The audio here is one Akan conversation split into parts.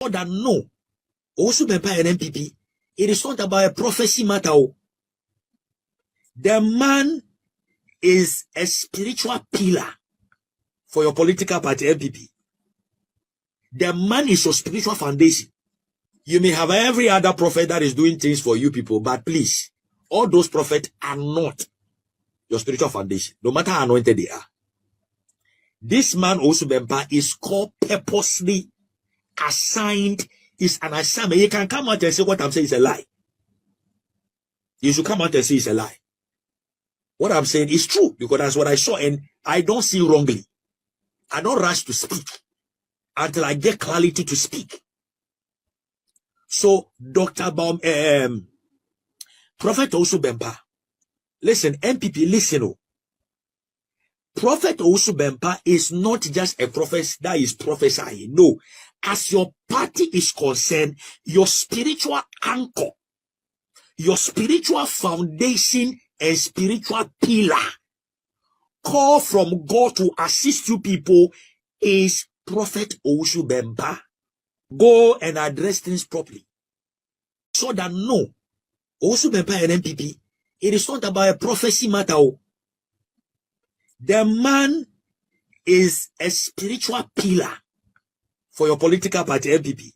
That no, Owusu Bempah and NPP, it is not about a prophecy matter. The man is a spiritual pillar for your political party, NPP. The man is your spiritual foundation. You may have every other prophet that is doing things for you people, but please, all those prophets are not your spiritual foundation, no matter how anointed they are. This man, Owusu Bempah, is called purposely assigned, is an assignment. You can come out and say what I'm saying is a lie. You should come out and say it's a lie. What I'm saying is true, because that's what I saw, and I don't see wrongly. I don't rush to speak until I get clarity to speak. So, Prophet Owusu Bempah, listen, NPP, listen. Oh. Prophet Owusu Bempah is not just a prophet that is prophesying. No. As your party is concerned, your spiritual anchor, your spiritual foundation and spiritual pillar, call from God to assist you people, is Prophet Owusu Bempah. Go and address things properly. So that no, Owusu Bempah and NPP, it is not about a prophecy matter. The man is a spiritual pillar for your political party, NPP.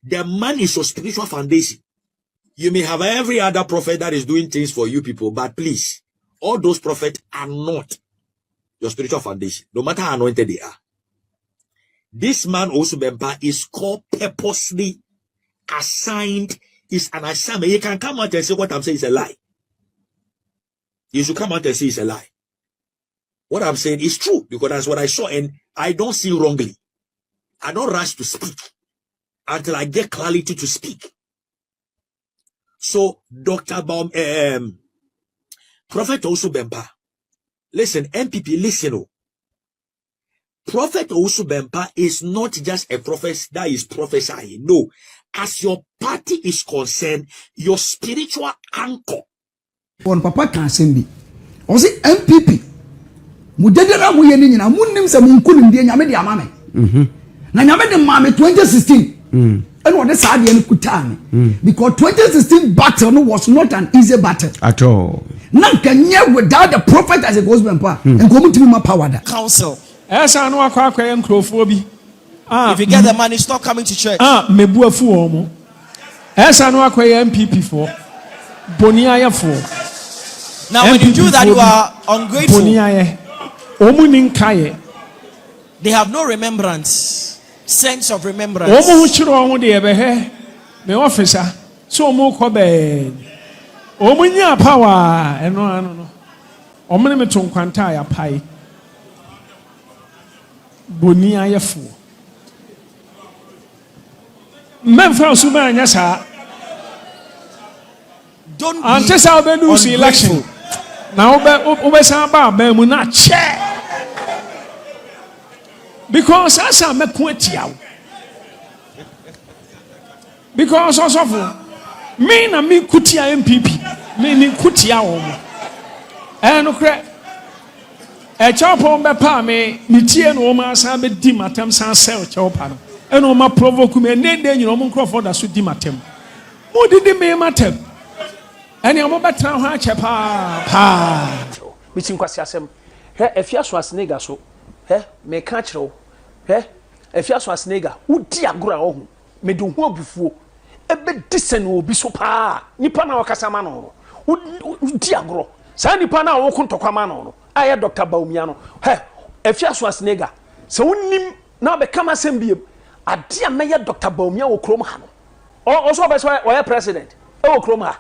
The man is your spiritual foundation. You may have every other prophet that is doing things for you people, but please, all those prophets are not your spiritual foundation, no matter how anointed they are. This man, Owusu Bempah, is called purposely assigned, is an assignment. You can come out and say what I'm saying is a lie. You should come out and say it's a lie. What I'm saying is true, because that's what I saw, and I don't see wrongly. I don't rush to speak until I get clarity to speak. So, Prophet Owusu Bempah, listen, NPP, listen. Oh. Prophet Owusu Bempah is not just a prophet that is prophesying. No. As your party is concerned, your spiritual anchor. When Papa can send me, or say NPP, Mudedera Muyeni, and Munim Samunkulim, the Yamedi Amame. Nanyamedi Mame 2016. And what is Sadi and Kutani. Because 2016 battle was not an easy battle at all. None can hear without the prophet as a Owusu Bempah and come to my power. Council. If you get the money, stop coming to church. NPP for Bonia for. Now, when you do that, you are ungrateful. They have no remembrance, sense of remembrance. Bonia for Memphis Suman, yes, sir. Don't be until I'll be losing election. Now, not chair. Because as I'm a point out. Because also me and me Kutia NPP, meaning Kutia. And a chop on Bempah me, Nitia no man sabe dimatem san sell chopan. And on my provoke me, and then you know, Crawford as to dimatem. Who did the me matem? And your mobile town ha. Meeting Quasiasem. Here, if you are Swasnega so, here, may catch you. Here, if you are Swasnega, who dear grow, may do what before. A bit decent will be so pa. Nipana Casamano, who dear grow. Sandy Pana or Contokamano. I had Dr. Baumiano. Hey, if you are Swasnega, so now become a symbium. A dear Mayor Dr. Baumia or Cromhan. Or also by why president. Oh, Croma.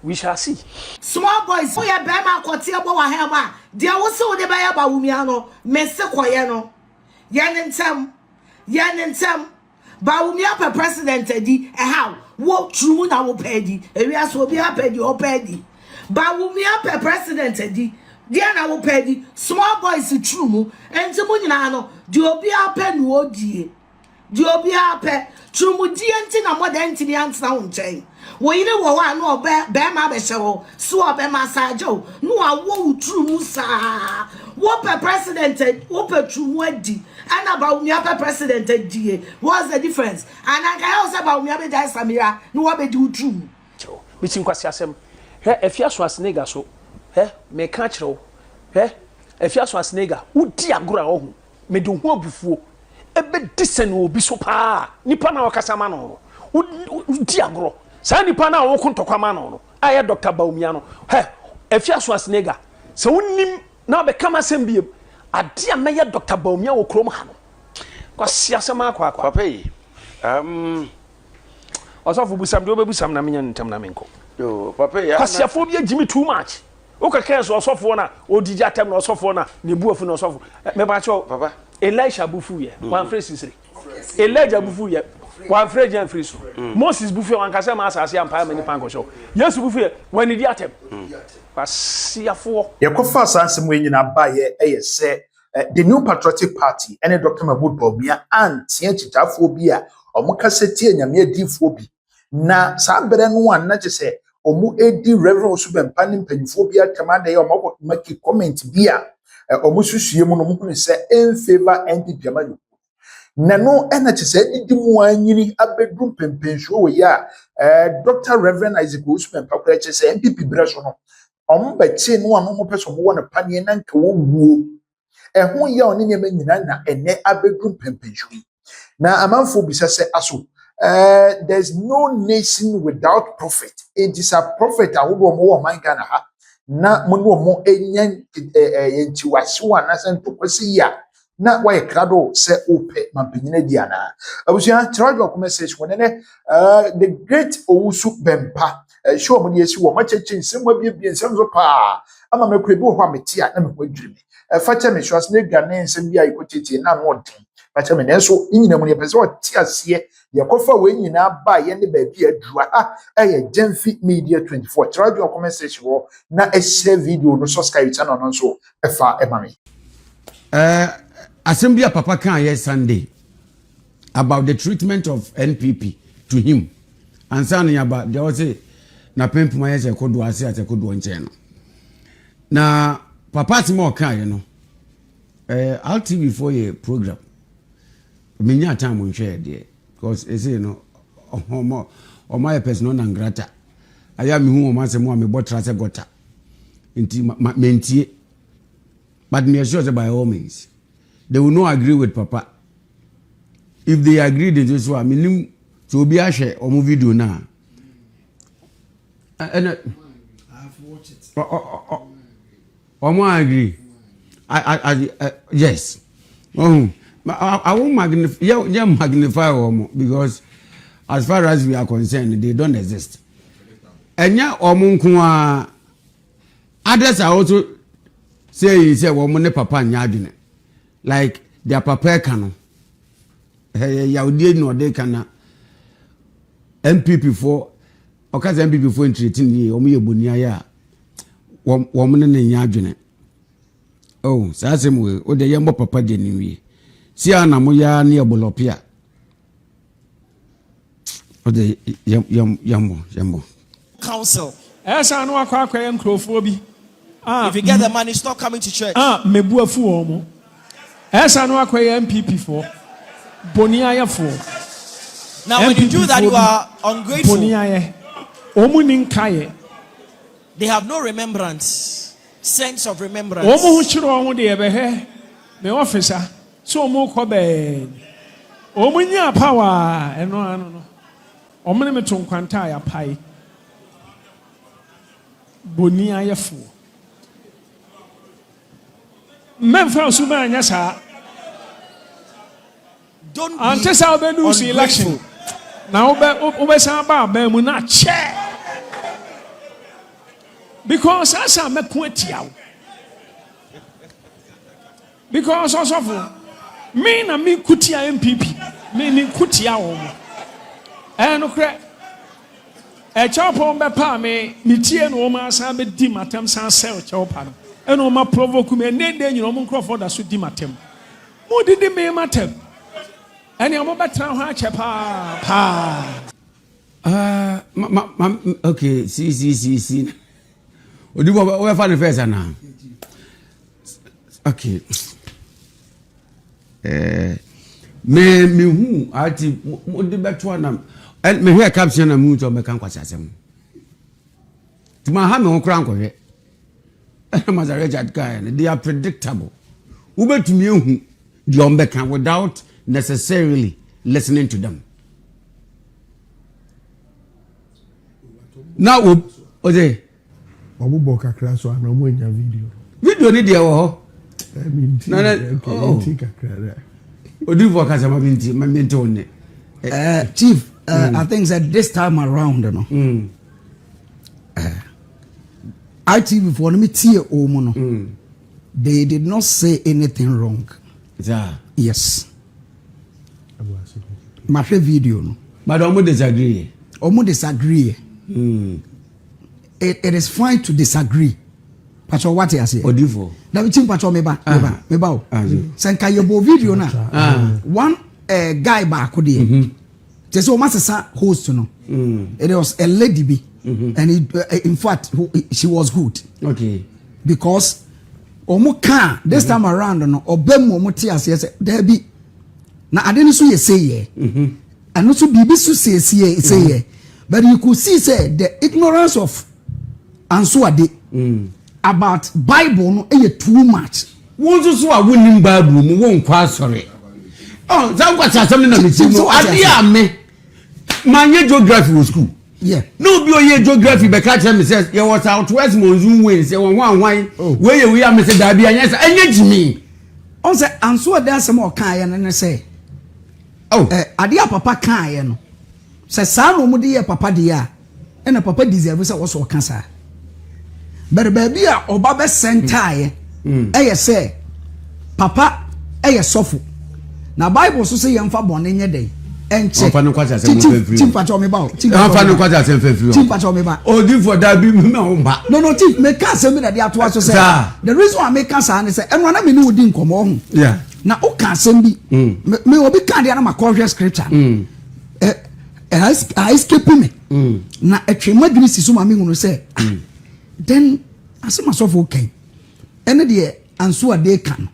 We shall see. Small boys, we are Bempah Kotia Boa Hema. There was so the Baya Baumiano, Messa Quayano. Yan and Sam. Baumia per president, Eddie, and how? What true now will pay thee? And we are so be happy or pay thee. Baumia per president, Eddie. Diana will pay the small boys in true and Timunano, Diobia pen would ye. Diobia pe, Trumudiantin and more than the sound chain. We know what no Bempah Beshaw, Swap and Massajo, no, I won't true Musa. What per president, what per true weddy, and about Bawumia president GA. What's the difference? And I can also about Bawumia Jai Samira, no one be do true. Meeting Kwasiasem. If you are Swasnega so, me catch ro. If you are Swasnega, who diagra oh, me do one before. Ebe disen will be so pa. Nipana wakasamano. Who diagro. Sani pana wokun tokwamano. I Dr. Bawumiano. If you are Swasnega, so nim now become a sembium. A dear mayor Dr. Bawumia will chrome hano. Kwasiasema kwa Papa. Also for Busam do Busam Namian Tamnamenko. Yo, Papa, Kwasiaphobia Jimmy too much. Oka cares or software, or Dijatam or software, Nibu no soft. Mebacho, Papa. Elisha Bufuye, one phrase is Elijah Bufuye, one phrase and free. Moses Buffet and Casamas as young Pamela Panko show. Yes, Buffet, when it yatem. Kwasiafo. Yakofa Sansom when you na buy say the New Patriotic Party, any Dr. Mahmoud Bawumia, and Tienchitaphobia, or Mukaseti and Yamia Diphobia. Na sabere no one na say omu edi Reverend Owusu Bempah ne mpanyifobia tamade o make comment bia omu susue mu no mu say in favor NPP amayo na no na say idi mu anyini abedum pempensuo we ya Dr. Reverend Isaac Owusu Bempah kura say NPP breso no ombachi no anu mo peso mo wona panie na nka wo wuo ho ya oni nyema nyina na ene abedum pempensuo na amanfo bisa say aso there's no nation without prophet. It is a prophet a wo mo man Ghana ha na mo no mo enyan entiwasiwa na santo kwasi ya na why krado se ope mampanyina diana abusia travel message wonene the great Owusu Bempah show mo yesi wo macheche nsem bie nsem zo pa ama mekrebi ho ametia na mekwadwiri facha me shwas ne gane nsem bia ikocheche na no odin facha me nenso nyina mo ne pese o tiasie yakofa we nyina ba ye ne ba bi adua Gemfi Media 24 radio comment section wo na share video no subscribe channel no so efa emami assembly papa kan yes Sunday about the treatment of NPP to him and saying about there was na pempuma yes kodo ase atekodo nche no na papa timo kan you know RTV for a program menya time on share there because you know or my person non grata I am who man say mo me botra se gota inti mentie but me assure by all means they will not agree with papa. If they agree they just want me to be a share or video now and I have watched it or more agree I yes I won't magnify because as far as we are concerned, they don't exist. And yeah, others are also saying, woman, papa, and like their papa canon. You did no, they can MPP for, or cause MPP for entreating ye, or me a bunia, woman in Yadjune. Oh, Sassim, or the young papa didn't we. Siana moya ni abolopia. Ode yambo. Council. Esa no akwa nkrofo bi. If you get the money, stop coming to church. Mebu afu omo. Esa no akwa NPP for. Boniaya for. Now when you do that, you are ungrateful. Boniaya. Omu ninkaye. They have no remembrance, sense of remembrance. Omu hu chiro omu de ebe me officer. So mo ko be omunya power eno no omene me ton kwanta ya pai boni ayefo memfa so ba anya sa Don't be ante sa be lose election na obe sa ba mu na che because asa me ko atia because also me na me kutia NPP me ni kutia wo no kre chopo Bempah me tie no ma san be di matem san sell chopa no eno ma provoke me ne de nyino mo nkrofo da so di matem mo di me matem ene mo betra ho ache pa okay see odibo we fa the first na okay me hu ati mo de beto na me hwe caption na mu to me kan kwasa asem tuma ha me ho kra nkɔhwe Mazare Richard guy they are predictable ubetumi ehu the ombeka without necessarily listening to them now oje obubo kakra so na mo nya video ni dia wo ho na kakra odivo kasama binti mamenti onne chief I think that this time around you know ITV for me tie omo no they did not say anything wrong yes my video no but omo disagree it is fine to disagree pacho what you say odivo na me pacho me ba o senka yebo video na one guy ba ko de they say o masesa host no it was a lady be and in fact she was good okay because omo kan this time around no obem omo ti ase say there be na ade no so ye say ye and no so bibi so say ye but you could see say the ignorance of Ansuade about Bible no too much won so a wonim Bible mu won kwa sore oh zan kwa sasam na me ti mo ade a me manye geography was school yeah no bi oye geography be catch me say you was southwest monsoon wind say won we am say da bi anya say anya jimi on say Ansuade asem o kan ye ne say oh ade a papa kan ye no say sa no mu de ye papa de ya e na papa deserve say wo so kan sa but baby a oba be sentaye eye say papa eye sofo na Bible so say yemfa bone nye dey enche ofa no kwacha say mo fefiri chief pacho me ba ofa no kwacha say fefiri chief pacho me ba odi for that bi me o ba no chief me ka say me dey ato aso say the reason why me ka say na say enwa na me ni odi nkomo ho yeah na o ka say bi me obi ka dey na ma scripture I escape me na etwema dwini siso ma me hunu say then asema so for okay ene de Ansuade kan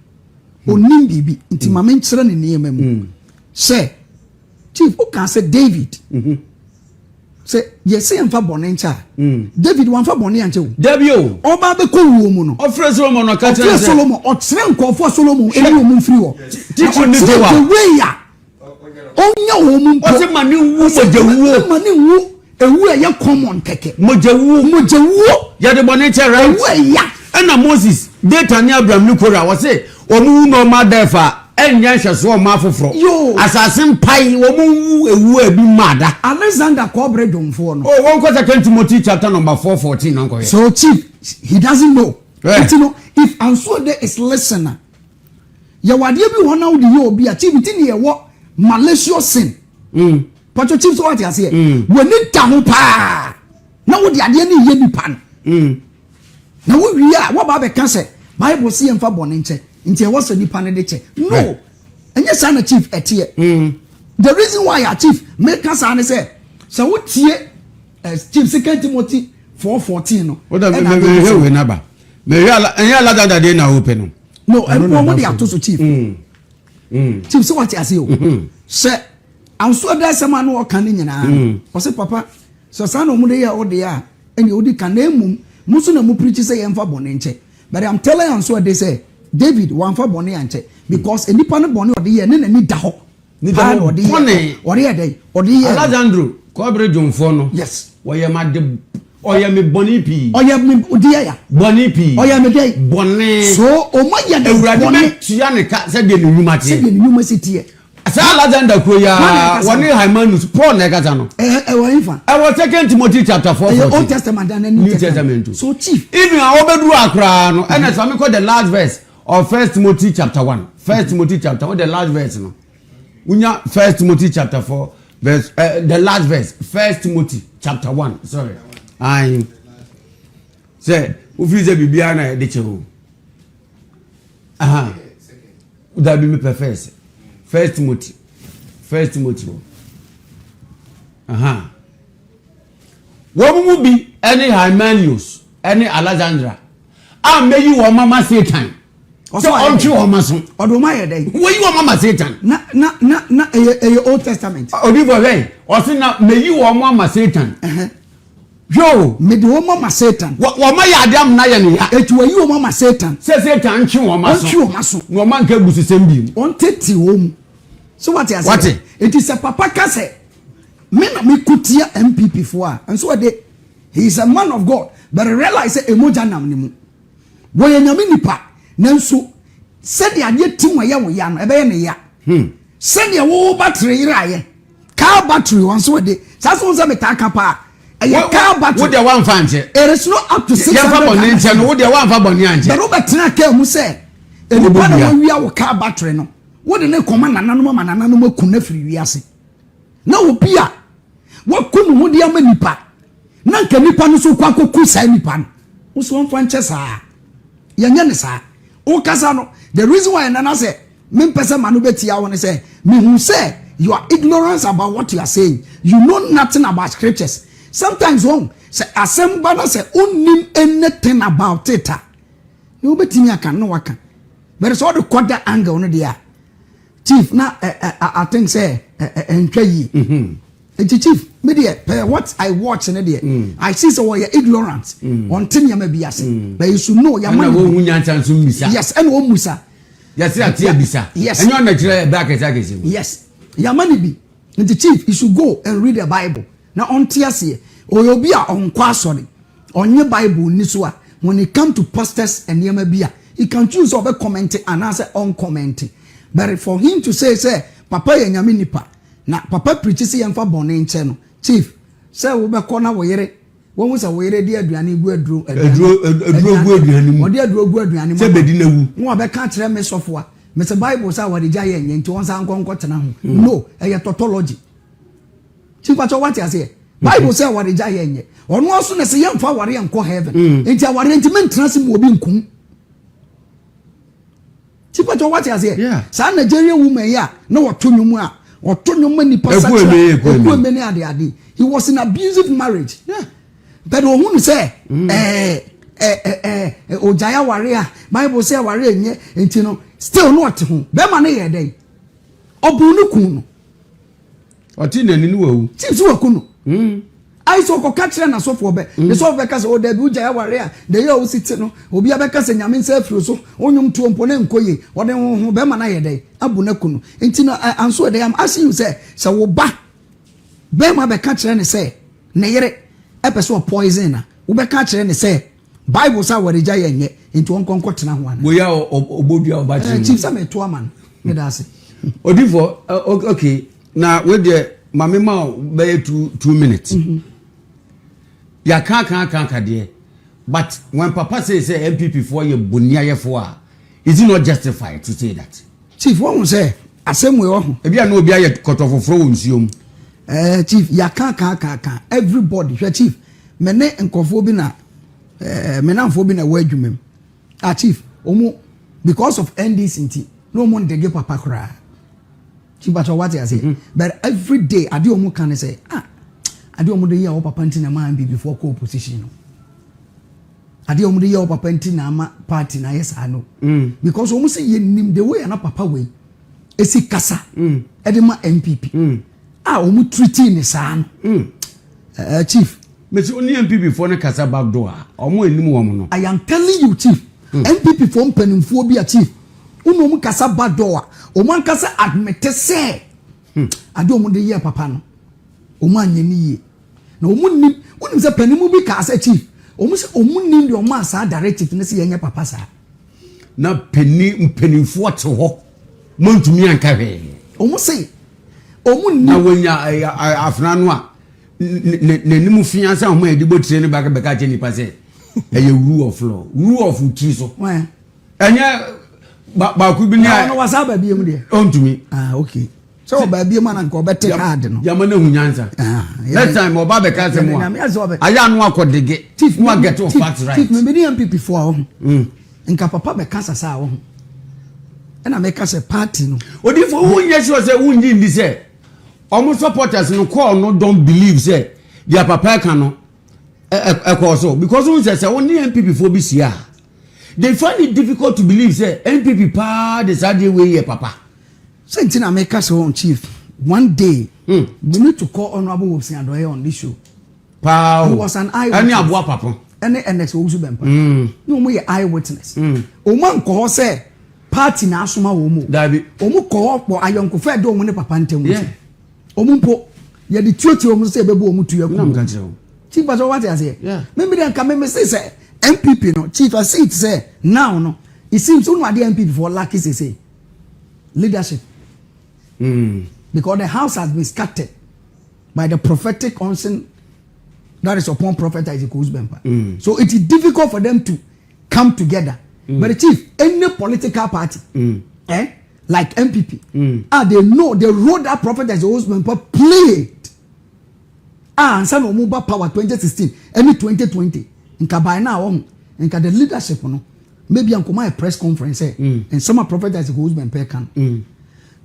onim bibi nti ma me nkyere ne niam mu say chief o kan say David say yes say emfa bone ncha David wan fa bone anche o David o oba be ko wuo mu no ofre Solomon no ka tere Solomon o tere nkofo Solomon eni wo mu mfiri wo teacher ni de wa we ya onya wo mu o se mani wu mojawu mani wu ewu ye common keke mojawu ya de bone ncha right we ya na Moses data ni Abraham ni kora wo se omu no ma defa enya hweso o ma foforo assassin pai wo mu ewu abi mada Alexander Kobre Domfo no oh won kwata Timothy chapter number 4:14 nanko ye so chief he doesn't know you know if Ansuade is listener ya wade bi wona wo de ye obi a chief ti ne ye wo malicious sin pacho chief so what you say when it down pa na wo de ade ne ye nipa no na wo wi a wo ba be ka say Bible say emfa bone nche nti e wo so nipa ne de che no enye sa na chief etie the reason why your chief make us an say so wo tie chief 2 Timothy 4:14 no what da me we na ba me enya la da de na open no and wo dey atoso chief chief so what you say o say Ansuade asema no o kan ni nyina o say papa so sa no mu de ya o de ya eni odi kan na emum muso na mu preach say emfa bone nche but I'm telling Ansuade say David wan fa bone anche because enipa no bone odi ye ne na ni da ho ni da ho odi ye dey odi ye Alexander Kobre Jomfo no yes oye ma de oye me bone pi oye me odi ya bone pi oye me dey bone so o ma ye de bone tua ne ka se de nyuma tie se de nyuma se tie asa Alexander ko ya woni Hymanus Paul na kata no wo infa I was 2 Timothy chapter 4:14 Old Testament and New Testament so chief even a obeduru akra no and so me call the last verse of 1 Timothy chapter 1 1 Timothy chapter 1 the last verse no unya 1 Timothy chapter 4 verse the last verse 1 Timothy chapter 1 sorry I say ufize bibia na de chewo aha uda bi me perfect 1 Timothy aha wo mu bi any Hymanus any Alexandra am meyi wo mama Satan So on true or mason. Odomaya day. Where you are Mama Satan? Na Old Testament. Oliver Ray. Or say now may you or Mama Satan. Yo, me do Mama Satan. What my Adam Nayan? It were you Mama Satan. Says Satan, true or mason. No man can be the same beam. On tete home. So what is what it is a papa kase. Me kutia MPP for and so he is a man of God, but I realize emoja nam nimu. Boye nyame nipa nanso said ya ye tim ya wo ya no ebe ne ya. Said ya wo battery iraye. Car battery one so de. Saso nza metaka pa. Car battery. What the one fancy? It is not up to 600. What the one for Bonian? But Robert Tinaka mu say e ni pa na wi a car battery no. What the command nananom manananom akuna firi wiase. Na obi a wakunu ho dia manipa. Na nka nipa no so kwa koku sai nipa no. Wo so mfa nche saa. Yanya ne saa. O kasa no the reason why nana say me pese manu betia won say me hu say you are ignorant about what you are saying. You know nothing about scriptures. Sometimes wrong say asemba na say onnim anything about it. No betimi aka no waka. But it's all the quarter angle no dia. Chief na I think say entwa yi. Chief me there what I watch in there I see so you ignorant until you may be asking but you should know your man yes and wo musa yes bisa yes and you na kire back attack yes your money be the chief you should go and read the Bible now on tiase o you be on kwasori on your Bible ni so a when it come to pastors and yema bia he can choose over comment and answer on comment but for him to say papa ye nyame nipa na papa preach say yemfa bone nche no chief say wo be kona wo yere wo hu say wo yere di aduane gu aduro gu aduane mu wo di aduro gu aduane mu say bedi na wu wo be ka kire me sofo a me say Bible say wo de ja ye nyen nti won san konko tena ho no e tautology chief acho what you say Bible say wo de ja ye nyen ono aso na say yemfa ware enko heaven enti aware enti mentena se mo obi nkum chief acho what you say sa Nigerian woman ya na wo to nwumu a he was in abusive marriage. Yeah. But who say Ojaya warrior, Bible say warrior nye, and you know, still not home. Be man ye day. Obunu kunu. Otina ni nu. Chizu kunu. I saw ko catcher na so for be. The so be kase o de Ojaya warrior. The year o sit no. Obi abeka se nyame se afiro so. Onyum to mpone nkoye. Ode ho be man ye day. Abuna kunu. Enti no anso de am asking you say wo ba. Be ma be catcher ne say ne yere epeso poison na. Wo be catcher ne say Bible say wo reja ye nye. Enti won konko tena ho ana. Wo ya obodua obachi. Chief say me to man. Me da say. Odifo okay. Na we de mame ma be 2 minutes. Ya kan there. But when Papa says MPP for you bunia for, is it not justified to say that? Chief, what will say? Asem we oh. Ebi anu obi aye kotofo fro nsiom. Chief, ya kan everybody, chief. Me ne nkofo bi na me na mfo bi na wadwumem. Chief, omo because of NDC no one dey give Papa kra. Chief, but what I say? But every day ade omo kan say, ade omo de ya Papa nti na man bi before co opposition no. Ade omo de ya Papa nti na ma party na yes I know. Because omo say ye nim the way na Papa way. Esi kasa. Edema NPP. Omo treaty ni sa no. Chief, me say only NPP for na kasa back door. Omo enim wo no. I am telling you chief. NPP for mpanimfo bi a chief. Uno omo kasa back door. Omo kasa admit say. Ade omo de ya Papa no. Omo anyeni ye. Na omo nim, onim se panimu bi ka say chief. Omo se omo nim de omo asa directive ne se yenye Papa sa. Na mpanimfo te ho. Montumi anka hwe. Omo se omo nim na wonya afna no a nenimu fiansa omo edibo tire ne baka beka che nipa se eye rule of law, rule of utri so. Enye ba ku bi ni a no wasa ba biem de. Ontumi. Okay. So ba biem na nko bete hard no. Ya mana hunyansa. Next time oba beka se mo. Aya no akodege. No get of fact right. Chief me be MPP for ho. Nka Papa beka sasa ho. Na make us a party no. Odifo wunye sure say wunji ndi say omo supporters no call no don't believe say their Papa can no so because who say only MPP for BCA they find it difficult to believe say NPP pa decided way here papa. Something I make us on chief. One day, we need to call Honorable Wobson Adoye on this show. Pow. He was an eyewitness. Any abua papa. Any NX Owusu Bempah. No more eyewitness. Oman ko say party na asoma wo mu. Dabi. Omu ko po ayonko fe do omu ne papa ntemu. Yeah. Omu po ye di tuoti omu say bebo omu tu yaku. Na mkanche o. Chief Pastor what you say? Yeah. Maybe then can me say MPP no chief I see it say now no. It seems only the MPP for lucky say leadership. Because the house has been scattered by the prophetic unction that is upon prophet Isaac Owusu Bempah. So it is difficult for them to come together. But the chief, any political party, like MPP, they know the role that prophet Isaac Owusu Bempah played. And some of mobile power 2016, any 2020, in by now, in the leadership, maybe I'm a press conference, and some prophet Isaac Owusu Bempah can.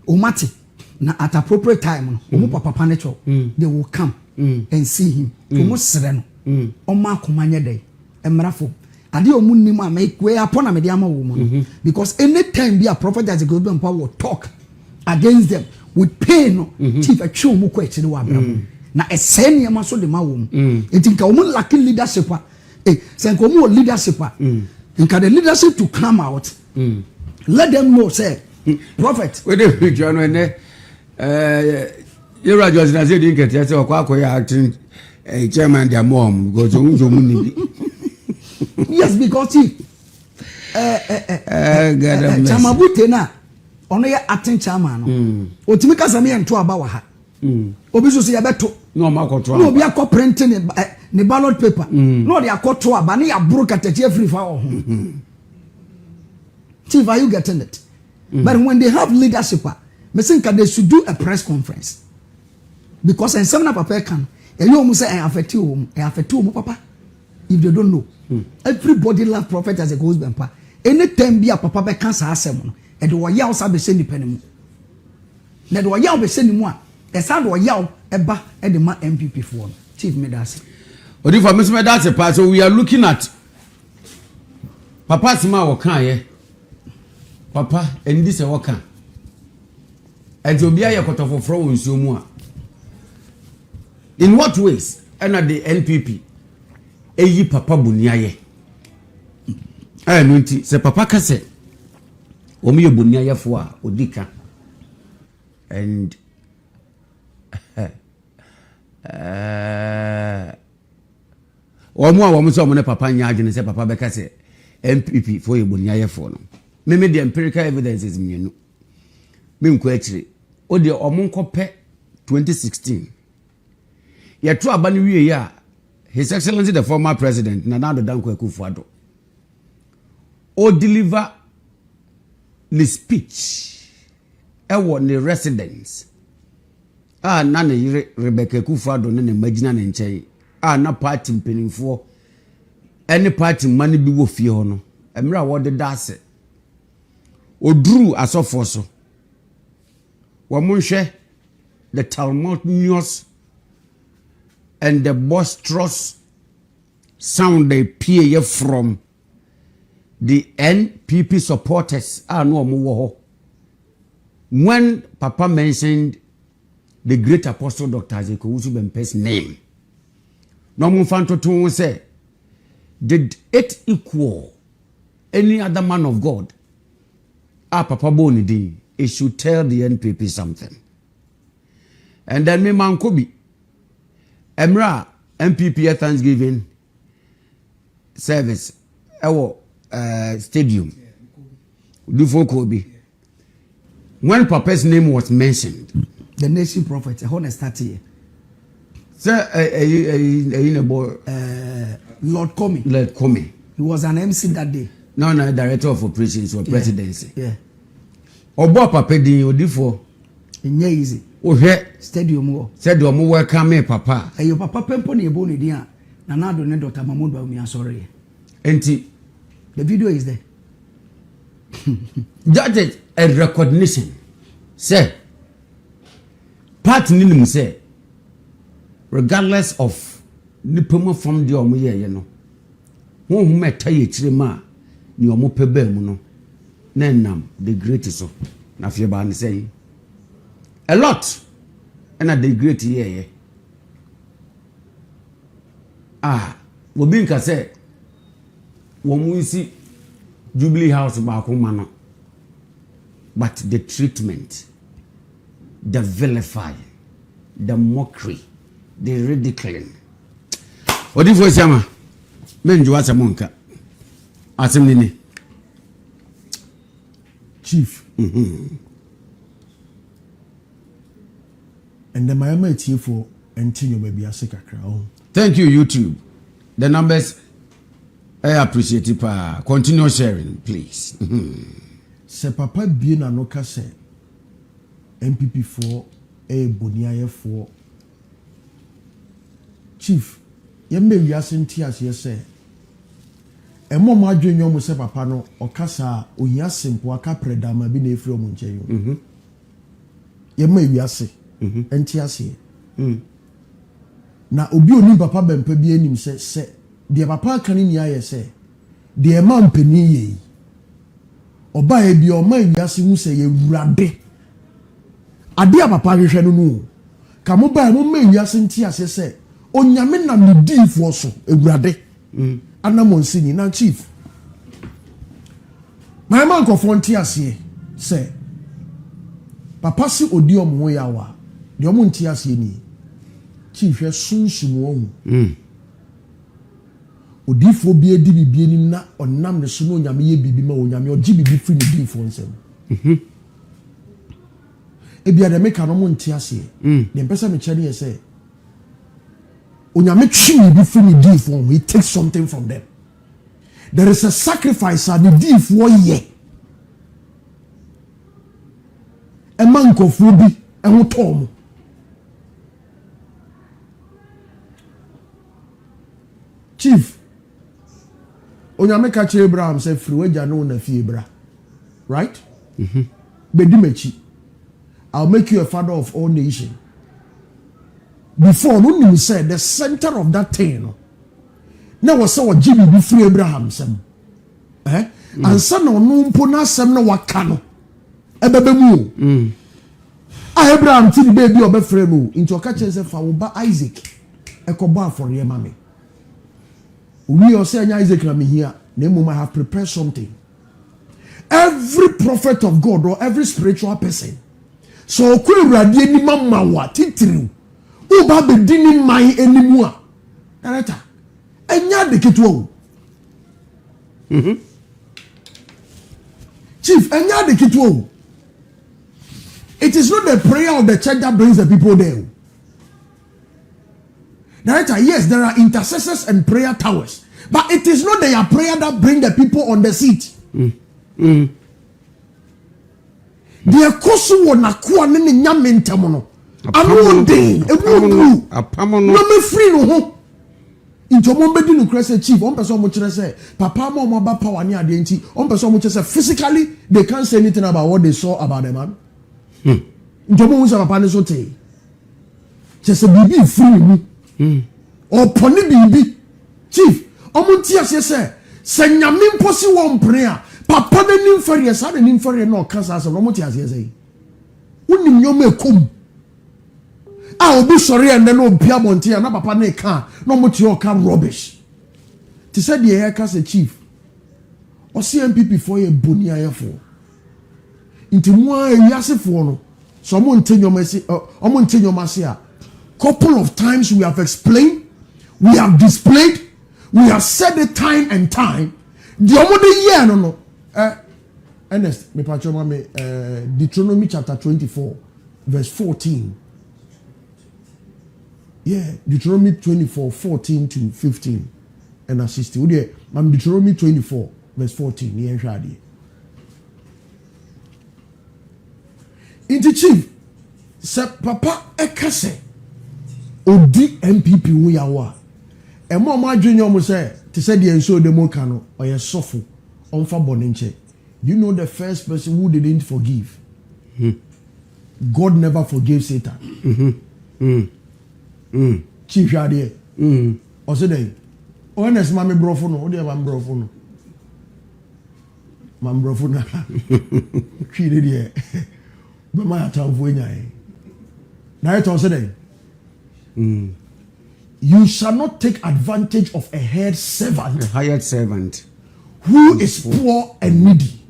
Omati. Na at appropriate time papa nature they will come and see him omo sere no oma akomanya dey emrafo ade omu nim am we upon am dey ama wo mo because anytime be a prophet that go be will talk against them with pain no chief atwe omu ko akire wa abram na ese niam so de ma wo mo etinka omu lack leadership say nka omu leadership nka the leadership to come out let them know say prophet we dey preach no You're just as you didn't get your acting chairman, their mom goes on. Yes, because he Chamabutena on your acting chairman. O Timika Sami and Tuabawa. Obisu see a beto. No, Marco, no, we are co printing the ballot paper. No, they are caught to a banny, a broke at the Jeffrey Fowl. Chief, are you getting it? But when they have leadership, I think they should do a press conference because in some papa can you almost say I affect you papa if they don't know everybody love prophet as a goes Bempah anytime be a papa can say asem and the way you be send the penny na the way you be send mu a e sa do yaw eba e de ma MPP for chief medasi odi for me medasi part so we are looking at papa sima wo kan ye papa and this e wo kan and to be a quarter for fraud in what ways? And at the NPP, eyi papa buniaye. I mean, se papa kase, omi yo buniaye fwa odika, and wamu so mo papa nyaje ne se papa be kase NPP for yo buniaye fwa no. Me the empirical evidence is me no. Me nko akire o de omonkope 2016 ye to aba ne wie ya his excellency the former president Nana Danko Akufo-Addo o deliver the speech ewo ne residence na ne Rebecca Akufo-Addo ne magina ne nchen na party mpenimfo any party mani bi wo fie ho no emra wo de dase oduru asofo so Wamunshe, the tumultuous and the boisterous sound they peer from the NPP supporters when Papa mentioned the great apostle Dr. Isaac Owusu Bempah's name. No Mufanto say, did it equal any other man of God? Papa Bonidi. It should tell the NPP something. And then me man Kobi Emra NPP Thanksgiving service our stadium do for Kobe. When Papa's name was mentioned, the nation prophet, honest start here. Sir, Lord Comey. He was an MC that day. No, director of operations or presidency. Yeah. Obo papa din odifo enye easy o hwe stadium welcome me papa your papa pempo na ebo ne din a Nana Addo ne Dr. Mahmoud Bawumia asore enti the video is there. That is a recognition say part ninim say regardless of nipomo from the omoye ye no won hu meta ye kirema ni omo pebe mu no na nam the great so na fie ba ne say a lot and the great here obi nka say wo mu isi Jubilee House ba ko ma no but the treatment, the vilifying, the mockery, the ridiculing. What if we say, men do a monka? Asemini, Chief. And the Miami tea for continue maybe a sick crowd. Thank you, YouTube. The numbers, I appreciate it. Continue sharing, please. Se papa bien anoka se NPP for boniaye for Chief ye me wiase ntiase ye se emo mo adwenyo mo se papa no okasa ohia sempo aka predama bi na efiri omo nchen ye me wiase ntiase na obi oni papa Bempah bi anim se de papa kan ni aye se de ma mpani ye oba e bi o ma wiase hu se ye wurade ade a papa hwehwe no no ka mo ba mo ma wiase ntiase se onyame na ne difo so ewurade anamonsi ni na chief my man ko fonti ase se papa si odi omo ya wa de omo nti ase ni chief hwe sunsun wo odifo bi edi bibi nim na onam ne so no onyame ye bibi ma onyame ogi bibi firi ne difo nsem ebia de meka no mo nti ase de mpesa me kyere ye se onyame twi bi firi ne difo he takes something from them. There is a sacrifice at the difo ye e man kofu bi e ho tom chief onyame ka kire Abraham say free waja no na fie bra right bedi machi I'll make you a father of all nations. Before no said the center of that thing now was so Jimmy be free Abraham sem and son no mpo na sem no waka no ebebe mu Abraham ti the baby obefre mu into ka kire say fa wo ba Isaac ekoba for ye mame we all say Isaac na me here name I have prepared something. Every prophet of God or every spiritual person so kwe radie ni mama wa titiriu u ba be dini mai enimu a ereta enya de ketuo chief enya de ketuo. It is not the prayer of the church that brings the people there. Director, yes, there are intercessors and prayer towers, but it is not their prayer that bring the people on the seat. The kosu wona kwa ne nyame ntamo no anu de ebu apamo no me free no ho into mo bedi no krese chief on person mo kire say papa mo ba power ne ade nti on person mo kire say physically they can't say anything about what they saw about the man into mo say papa ne so te just bibi free mu or poni bibi chief omonti ase say nyame mposi won prayer papa na nim fariye sa na nim fariye no kansa so no moti ase sei unim nyoma ekom a obi sori ende no obia monti na papa na ka no moti o ka rubbish ti said the hair cast chief o NPP for ye boni ayefo nti mu ayasefo no so mo ntenyoma se o mo ntenyoma se a couple of times we have explained, we have displayed, we have said it time and time. The omode year no Ernest, me pachoma me Deuteronomy chapter 24, verse 14. Yeah, Deuteronomy 24, 14 to 15 and 16. Deuteronomy 24, verse 14. Yeah, shadi. Inti chief, se papa ekase odi NPP wo yawa. E mo ma adwenyo mo se te se de enso de mo ka no oye sofo onfa bonenche. Do you know the first person who didn't forgive? God never forgave Satan. Chief Yade. O se dey. O enes ma me brofo no, o dey ba brofo no. mambrofuna twire de be ma atamfo enyae na it was say you shall not take advantage of a hired servant who is poor and needy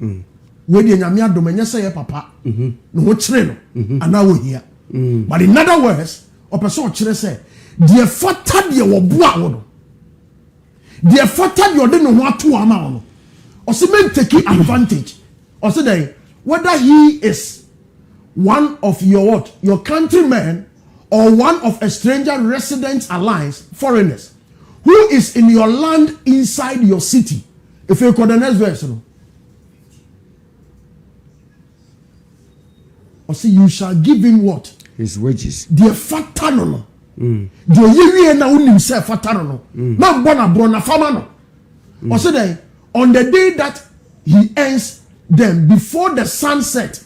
we de nyame adom enye say ye papa no ho kire no ana wo hia but in other words opeso kire say de fata de wo boa wo no de fata de ode no ho ato ama wo no or say men take advantage or say whether he is one of your countrymen or one of a stranger resident alliance foreigners who is in your land inside your city. If you call the next verse, or say you shall give him what? His wages. The fatano. The year na unim se fatano. Na bona brona famano. Or say on the day that he earns them before the sunset.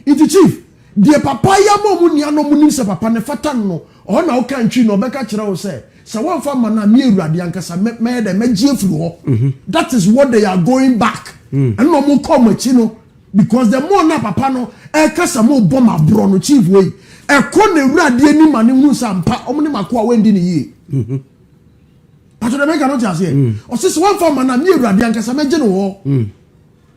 Iti chief, the papaya mo munia no munim se papa ne fatan no. O na o kan twi no beka kire wo se one farmer na me urade ankasa me de megie fru ho. That is what they are going back. And no mo come achi no because the more na papa no e kasa mo bom abro no chief wey. E ko na urade ani ma ne hu sampa o mo ne makoa wendi ne yie. But the make no just here. O se one farmer na me urade ankasa megie no ho.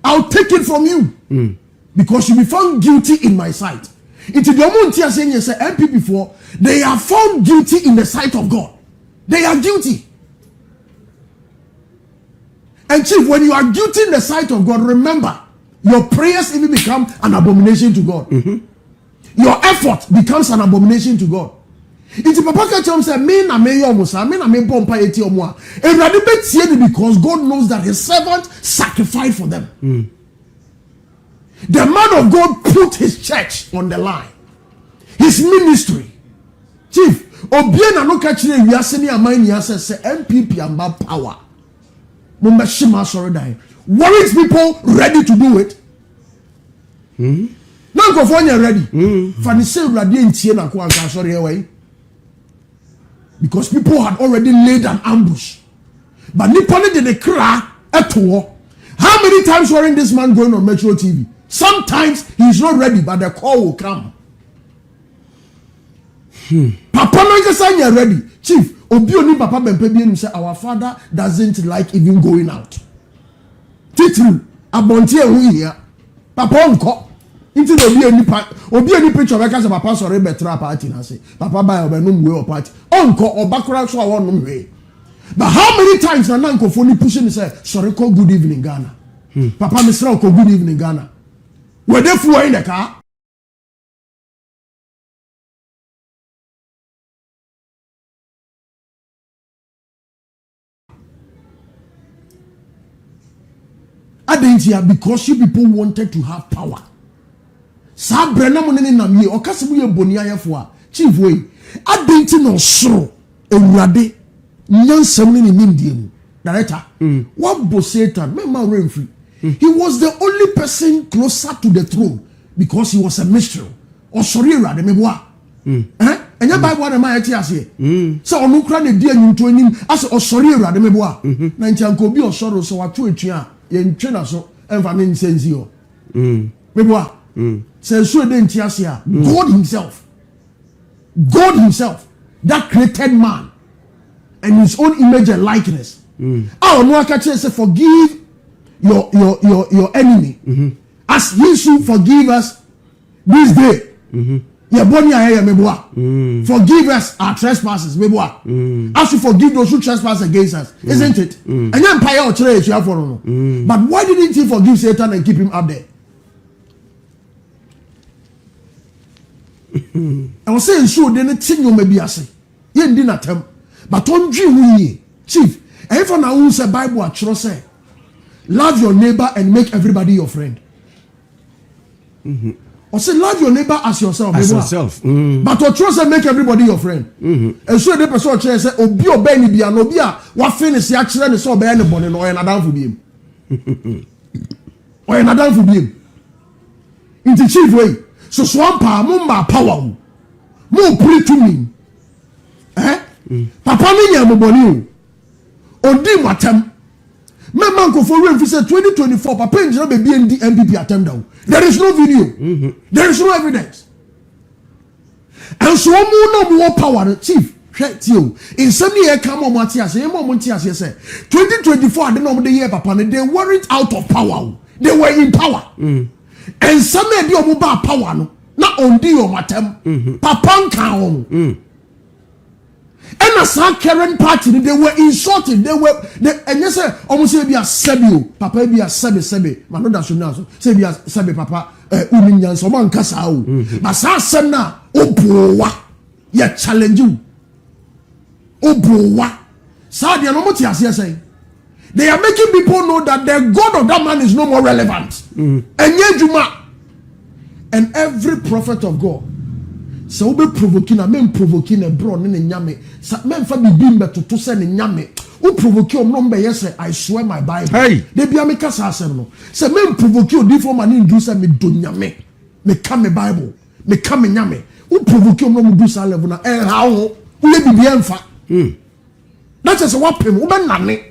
I'll take it from you. Because you be found guilty in my sight. It is the moment you are saying yes, NPP for they are found guilty in the sight of God. They are guilty. And chief, when you are guilty in the sight of God, remember your prayers even become an abomination to God. Your effort becomes an abomination to God. It's Papa Kacham said, "Me na me yomusa, me na me Bempah eti omwa." Because God knows that His servant sacrificed for them. The man of God put his church on the line, his ministry. Chief, Obiena no kachire wiase ni amani ase say NPP amba power. Mumbashima SHOWDOWN. Worries people ready to do it. Nanko fonya ready. Fanise urade ntie na ko anka sorry away. Because people had already laid an ambush. But Nipone did the cry eto. How many times weren't this man going on Metro TV? Sometimes he is not ready, but the call will come. Papa no get ready. Chief, obi oni Papa Bempah bi say our father doesn't like even going out. Titru abonti ehu here. Papa onko. Inti obi oni picture make say Papa sorry betra party na say. Papa buy obenum we or party. Onko obakura so awon we. But how many times na nanko phone pushing say sorry call good evening Ghana. Papa Mr. call good evening Ghana. Were they flew in the car? I didn't hear because you people wanted to have power. Sa brena mo ne nam ye okasimu ye boni ayefo chief wey I didn't know so ewurade nyansam ne nimdie mu director what bo Satan me man remfree. He was the only person closer to the throne because he was a mystery. Or sorry, rather, me boy. And your Bible, the my ase. So on ukra ne dia nyunto anim as or sorry, rather, me boy. Na ntianko bi or sorrow so watu etua ye ntwena so emfa ne nsenzi o. Me boy. Say so de ntiase a God himself that created man and his own image and likeness. Ah, no akache say forgive your enemy as he should forgive us this day. Forgive us our trespasses as you forgive those who trespass against us, isn't it? And then but why didn't he forgive Satan and keep him up there? I was saying so then you may be as ye didn't attempt but on dream chief and for now who's a Bible at say love your neighbor and make everybody your friend. Or say love your neighbor as yourself. But to trust and make everybody your friend. And so the person say obi obey ni bia no bia wa finish ya kire ni so obey anybody no na dan for biem. O na dan for biem. Inti chief way. So swampa mo ma power mo pray to me. Papa me nya mo boni o. Odi matam. Me man go for real. If say 2024, Papa Engineer be NPP attempt down. There is no video. There is no evidence. And so more power, chief. In some year, come on, Matthias. 2024, I don't know the year, Papa. They weren't out of power. They were in power. And some of them about power. No, not on the matem. Papa can. And as our current party, they were insulted. And you say, almost say be a sebi. Papa be a sebi. Man, no should know. Say be a sebi, Papa. Uminyan so man kasa o. But sa semna obowa. Ya challenge you. Obowa. Sa dia no mo ti ase say. They are making people know that the God of that man is no more relevant. And every prophet of God, so we provoking a men provoking a bro in nyame. Men for be bimbe to send in nyame. Who provoke your number? Yes, I swear my Bible. Hey, they be a make us no. Say men provoke you different man in do say me do nyame. Me come Bible. Me come nyame. Who provoke your number do say level na? How? Who let be enfa? That is what him. Who ben nane?